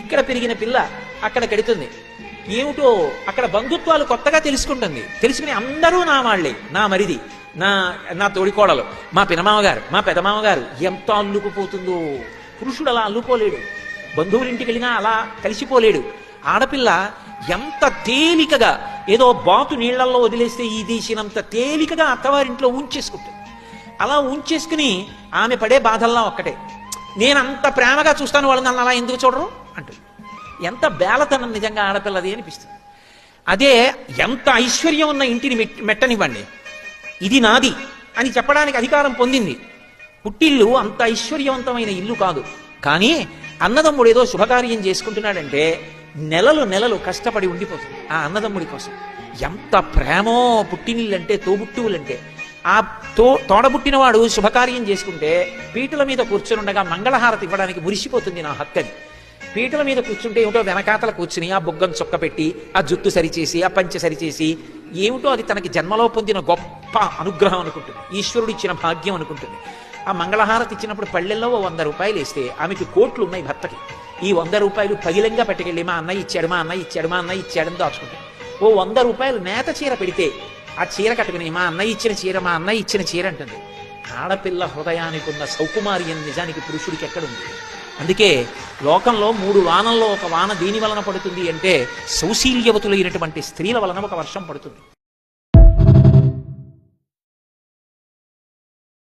ఇక్కడ పెరిగిన పిల్ల అక్కడ కడుతుంది. ఏమిటో అక్కడ బంధుత్వాలు కొత్తగా తెలుసుకుంటుంది. తెలుసుకుని అందరూ నా వాళ్లే, నా మరిది, నా నా తోడికోడలు, మా పినమామగారు, మా పెదమామగారు. ఎంత అల్లుకుపోతుందో! పురుషుడు అలా అల్లుకోలేడు, బంధువులింటికి వెళ్ళినా అలా కలిసిపోలేడు. ఆడపిల్ల ఎంత తేలికగా, ఏదో బాతు నీళ్లలో వదిలేస్తే ఈ దేశినంత తేలికగా అత్తవారింట్లో ఉంచేసుకుంటుంది. అలా ఉంచేసుకుని ఆమె పడే బాధల్లా ఒక్కటే, నేనంత ప్రేమగా చూస్తాను వాళ్ళు నన్ను అలా ఎందుకు చూడరు అంటుంది. ఎంత బేలతనం నిజంగా ఆడపిల్లది అనిపిస్తుంది. అదే ఎంత ఐశ్వర్యం ఉన్న ఇంటిని మెట్టనివ్వండి, ఇది నాది అని చెప్పడానికి అధికారం పొందింది. పుట్టిల్లు అంత ఐశ్వర్యవంతమైన ఇల్లు కాదు, కానీ అన్నదమ్ముడు ఏదో శుభకార్యం చేసుకుంటున్నాడంటే నెలలు నెలలు కష్టపడి ఉండిపోతుంది ఆ అన్నదమ్ముడి కోసం. ఎంత ప్రేమో పుట్టినిల్లంటే, తోబుట్టువులంటే. ఆ తోడబుట్టినవాడు శుభకార్యం చేసుకుంటే పీటల మీద కూర్చొని ఉండగా మంగళహారతి ఇవ్వడానికి మురిసిపోతుంది నా హక్కని. పీటల మీద కూర్చుంటే ఏమిటో వెనకాతల కూర్చుని ఆ బొగ్గం చొక్క పెట్టి ఆ జుట్టు సరిచేసి ఆ పంచె సరిచేసి ఏమిటో అది తనకి జన్మలో పొందిన గొప్ప అనుగ్రహం అనుకుంటుంది, ఈశ్వరుడు ఇచ్చిన భాగ్యం అనుకుంటుంది. ఆ మంగళహారతి ఇచ్చినప్పుడు పళ్ళెల్లో 100 రూపాయలు వేస్తే ఆమెకి కోట్లు ఉన్నాయి భర్తకి. ఈ 100 రూపాయలు పగిలంగా పట్టుకెళ్ళి మా అన్నయ్య ఇచ్చాడు, మా అన్నయ్య ఇచ్చాడు, మా అన్నయ్య ఇచ్చాడని దాచుకుంటాడు. ఓ 100 రూపాయలు నేత చీర పెడితే ఆ చీర కట్టుకుని మా అన్నయ్య ఇచ్చిన చీర, మా అన్నయ్య ఇచ్చిన చీర అంటుంది. ఆడపిల్ల హృదయానికి ఉన్న సౌకుమార్యం నిజానికి పురుషుడికి ఎక్కడుంది? అందుకే లోకంలో 3 వానల్లో ఒక వాన దేని వలన పడుతుంది అంటే సౌశీల్యవతులైనటువంటి స్త్రీల వలన ఒక వర్షం పడుతుంది.